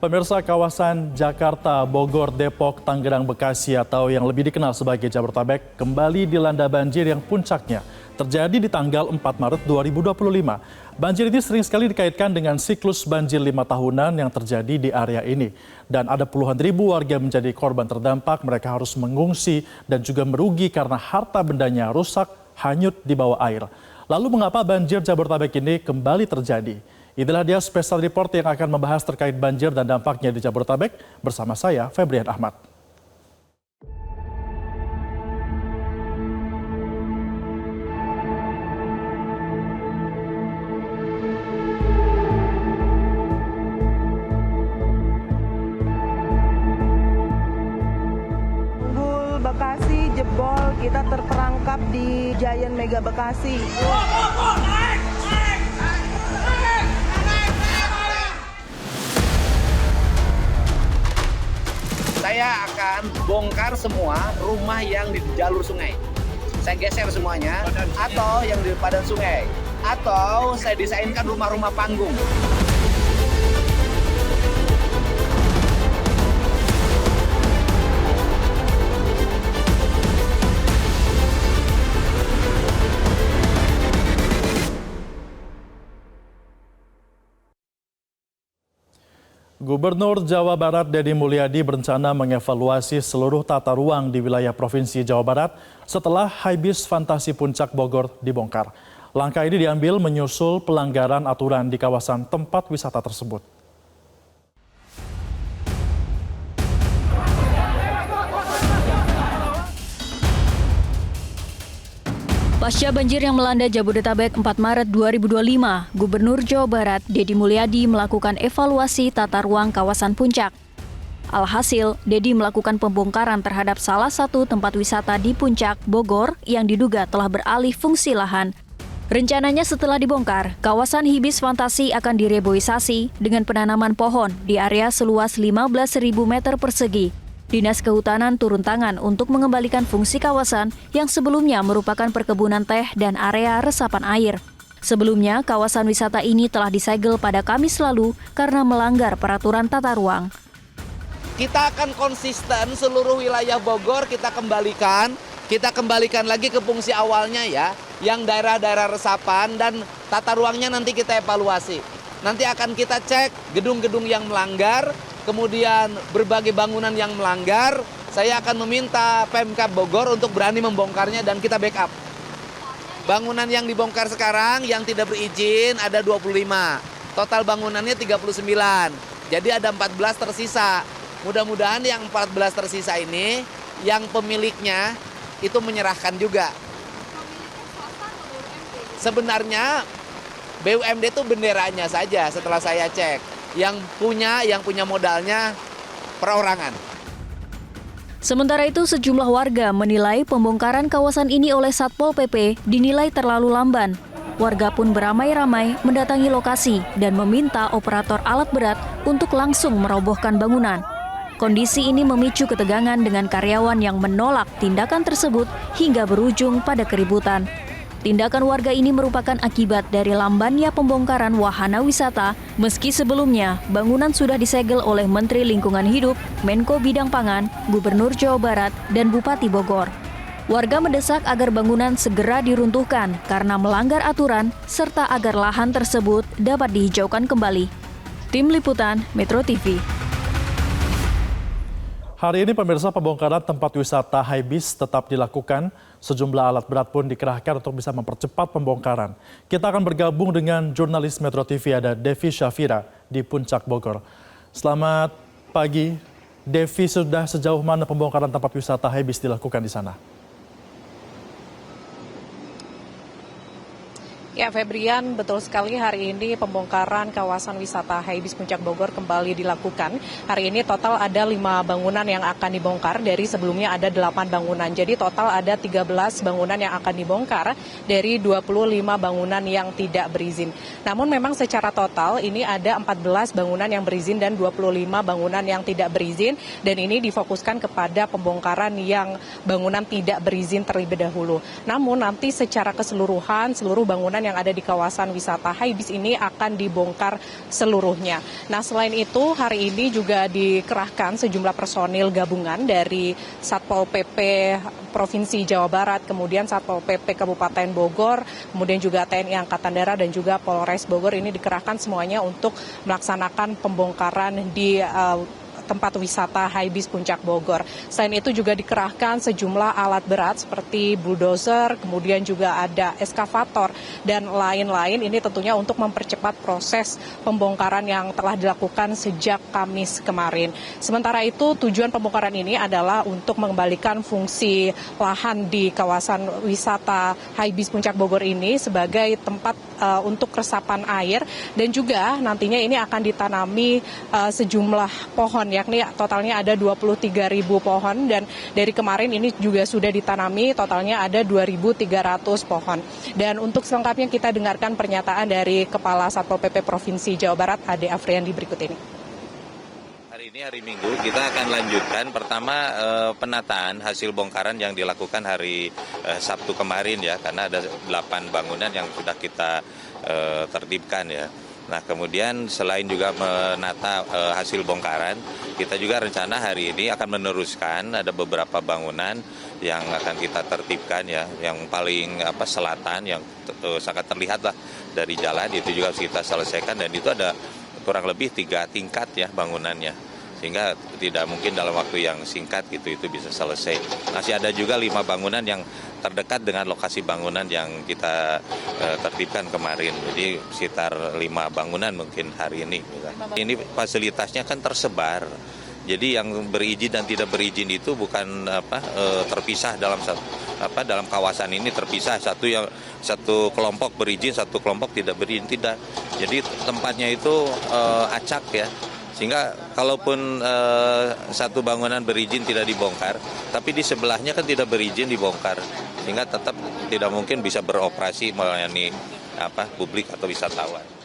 Pemirsa, kawasan Jakarta, Bogor, Depok, Tangerang, Bekasi atau yang lebih dikenal sebagai Jabodetabek kembali dilanda banjir yang puncaknya terjadi di tanggal 4 Maret 2025. Banjir ini sering sekali dikaitkan dengan siklus banjir 5 tahunan yang terjadi di area ini. Dan ada puluhan ribu warga menjadi korban terdampak, mereka harus mengungsi dan juga merugi karena harta bendanya rusak, hanyut di bawah air. Lalu mengapa banjir Jabodetabek ini kembali terjadi? Inilah dia special report yang akan membahas terkait banjir dan dampaknya di Jabodetabek bersama saya, Febrian Ahmad. Tanggul Bekasi jebol, kita terperangkap di Giant Mega Bekasi. Saya akan bongkar semua rumah yang di jalur sungai. Saya geser semuanya, atau yang di padan sungai. Atau saya desainkan rumah-rumah panggung. Gubernur Jawa Barat Deddy Mulyadi berencana mengevaluasi seluruh tata ruang di wilayah Provinsi Jawa Barat setelah Haibis Fantasi Puncak Bogor dibongkar. Langkah ini diambil menyusul pelanggaran aturan di kawasan tempat wisata tersebut. Pasca banjir yang melanda Jabodetabek 4 Maret 2025, Gubernur Jawa Barat Deddy Mulyadi melakukan evaluasi tata ruang kawasan puncak. Alhasil, Deddy melakukan pembongkaran terhadap salah satu tempat wisata di Puncak, Bogor yang diduga telah beralih fungsi lahan. Rencananya setelah dibongkar, kawasan Hibis Fantasi akan direboisasi dengan penanaman pohon di area seluas 15.000 meter persegi. Dinas Kehutanan turun tangan untuk mengembalikan fungsi kawasan yang sebelumnya merupakan perkebunan teh dan area resapan air. Sebelumnya, kawasan wisata ini telah disegel pada Kamis lalu karena melanggar peraturan tata ruang. Kita akan konsisten seluruh wilayah Bogor kita kembalikan lagi ke fungsi awalnya ya, yang daerah-daerah resapan dan tata ruangnya nanti kita evaluasi. Nanti akan kita cek gedung-gedung yang melanggar, kemudian berbagai bangunan yang melanggar. Saya akan meminta Pemkab Bogor untuk berani membongkarnya dan kita backup. Bangunan yang dibongkar sekarang yang tidak berizin ada 25. Total bangunannya 39. Jadi ada 14 tersisa. Mudah-mudahan yang 14 tersisa ini yang pemiliknya itu menyerahkan juga. Sebenarnya BUMD itu benderanya saja setelah saya cek. Yang punya modalnya perorangan. Sementara itu, sejumlah warga menilai pembongkaran kawasan ini oleh Satpol PP dinilai terlalu lamban. Warga pun beramai-ramai mendatangi lokasi dan meminta operator alat berat untuk langsung merobohkan bangunan. Kondisi ini memicu ketegangan dengan karyawan yang menolak tindakan tersebut hingga berujung pada keributan. Tindakan warga ini merupakan akibat dari lambannya pembongkaran wahana wisata, meski sebelumnya bangunan sudah disegel oleh Menteri Lingkungan Hidup, Menko Bidang Pangan, Gubernur Jawa Barat, dan Bupati Bogor. Warga mendesak agar bangunan segera diruntuhkan karena melanggar aturan, serta agar lahan tersebut dapat dihijaukan kembali. Tim Liputan Metro TV. Hari ini pemirsa, pembongkaran tempat wisata Haibis tetap dilakukan. Sejumlah alat berat pun dikerahkan untuk bisa mempercepat pembongkaran. Kita akan bergabung dengan jurnalis Metro TV, ada Devi Syafira di Puncak Bogor. Selamat pagi, Devi, sudah sejauh mana pembongkaran tempat wisata Haibis dilakukan di sana? Ya, Febrian, betul sekali hari ini pembongkaran kawasan wisata Haibis Puncak Bogor kembali dilakukan. Hari ini total ada 5 bangunan yang akan dibongkar, dari sebelumnya ada 8 bangunan. Jadi total ada 13 bangunan yang akan dibongkar dari 25 bangunan yang tidak berizin. Namun memang secara total ini ada 14 bangunan yang berizin dan 25 bangunan yang tidak berizin. Dan ini difokuskan kepada pembongkaran yang bangunan tidak berizin terlebih dahulu. Namun nanti secara keseluruhan seluruh bangunan yang ada di kawasan wisata Haibis ini akan dibongkar seluruhnya. Nah, selain itu hari ini juga dikerahkan sejumlah personil gabungan dari Satpol PP Provinsi Jawa Barat, kemudian Satpol PP Kabupaten Bogor, kemudian juga TNI Angkatan Darat dan juga Polres Bogor ini dikerahkan semuanya untuk melaksanakan pembongkaran di tempat wisata Haibis Puncak Bogor. Selain itu juga dikerahkan sejumlah alat berat seperti bulldozer, kemudian juga ada eskavator dan lain-lain. Ini tentunya untuk mempercepat proses pembongkaran yang telah dilakukan sejak Kamis kemarin. Sementara itu tujuan pembongkaran ini adalah untuk mengembalikan fungsi lahan di kawasan wisata Haibis Puncak Bogor ini sebagai tempat untuk resapan air, dan juga nantinya ini akan ditanami sejumlah pohon, yakni totalnya ada 23.000 pohon, dan dari kemarin ini juga sudah ditanami totalnya ada 2.300 pohon. Dan untuk selengkapnya kita dengarkan pernyataan dari Kepala Satpol PP Provinsi Jawa Barat, Ade Afriandi berikut ini. Hari ini hari Minggu kita akan lanjutkan pertama penataan hasil bongkaran yang dilakukan hari Sabtu kemarin ya, karena ada 8 bangunan yang sudah kita tertibkan ya. Nah, kemudian selain juga menata hasil bongkaran, kita juga rencana hari ini akan meneruskan ada beberapa bangunan yang akan kita tertibkan ya, yang paling selatan yang sangat terlihat lah dari jalan, itu juga harus kita selesaikan, dan itu ada kurang lebih 3 tingkat ya bangunannya, sehingga tidak mungkin dalam waktu yang singkat itu bisa selesai. Masih ada juga 5 bangunan yang terdekat dengan lokasi bangunan yang kita tertibkan kemarin. Jadi sekitar 5 bangunan mungkin hari ini. Ini fasilitasnya kan tersebar. Jadi yang berizin dan tidak berizin itu bukan terpisah dalam kawasan ini terpisah, satu kelompok berizin, satu kelompok tidak berizin, tidak. Jadi tempatnya itu acak ya. Sehingga kalaupun satu bangunan berizin tidak dibongkar, tapi di sebelahnya kan tidak berizin dibongkar, sehingga tetap tidak mungkin bisa beroperasi melayani publik atau wisatawan.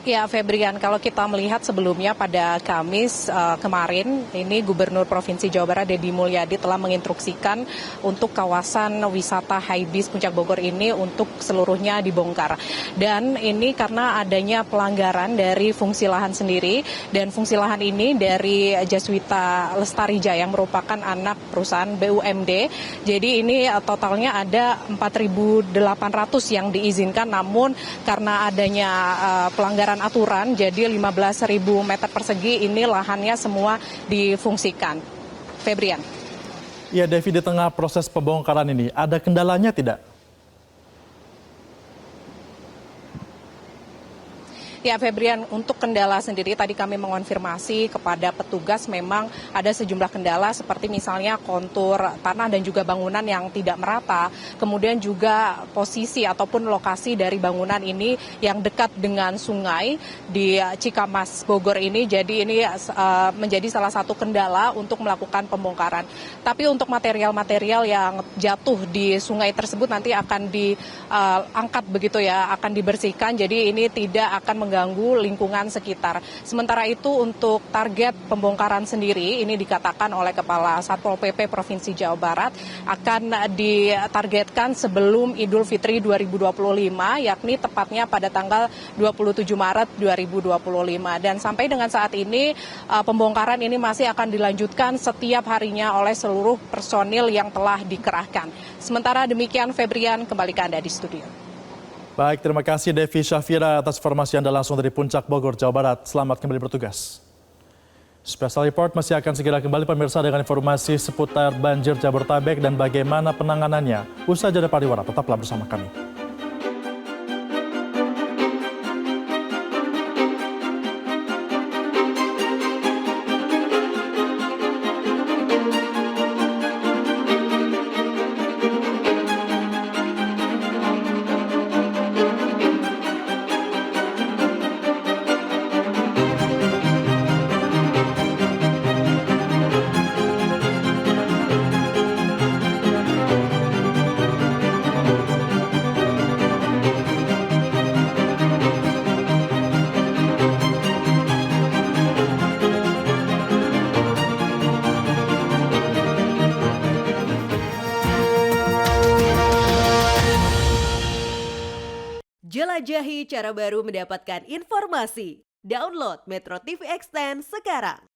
Ya, Febrian, kalau kita melihat sebelumnya pada Kamis kemarin, ini Gubernur Provinsi Jawa Barat Deddy Mulyadi telah menginstruksikan untuk kawasan wisata Haibis Puncak Bogor ini untuk seluruhnya dibongkar. Dan ini karena adanya pelanggaran dari fungsi lahan sendiri, dan fungsi lahan ini dari Jaswita Lestarija yang merupakan anak perusahaan BUMD. Jadi ini totalnya ada 4.800 yang diizinkan, namun karena adanya pelanggaran aturan, jadi 15.000 meter persegi ini lahannya semua difungsikan. Febrian. Ya, Devi, di tengah proses pembongkaran ini, ada kendalanya tidak? Ya, Febrian, untuk kendala sendiri tadi kami mengonfirmasi kepada petugas, memang ada sejumlah kendala seperti misalnya kontur tanah dan juga bangunan yang tidak merata, kemudian juga posisi ataupun lokasi dari bangunan ini yang dekat dengan sungai di Cikamas Bogor ini, jadi ini menjadi salah satu kendala untuk melakukan pembongkaran. Tapi untuk material-material yang jatuh di sungai tersebut nanti akan diangkat begitu ya, akan dibersihkan, jadi ini tidak akan mengganggu lingkungan sekitar. Sementara itu untuk target pembongkaran sendiri ini dikatakan oleh Kepala Satpol PP Provinsi Jawa Barat akan ditargetkan sebelum Idul Fitri 2025, yakni tepatnya pada tanggal 27 Maret 2025. Dan sampai dengan saat ini pembongkaran ini masih akan dilanjutkan setiap harinya oleh seluruh personil yang telah dikerahkan. Sementara demikian, Febrian, kembali ke Anda di studio. Baik, terima kasih Devi Syafira atas informasi Anda langsung dari Puncak Bogor, Jawa Barat. Selamat kembali bertugas. Special Report masih akan segera kembali pemirsa dengan informasi seputar banjir Jabodetabek dan bagaimana penanganannya. Usai jeda pariwara, tetaplah bersama kami. Jelajahi cara baru mendapatkan informasi. Download Metro TV Extend sekarang.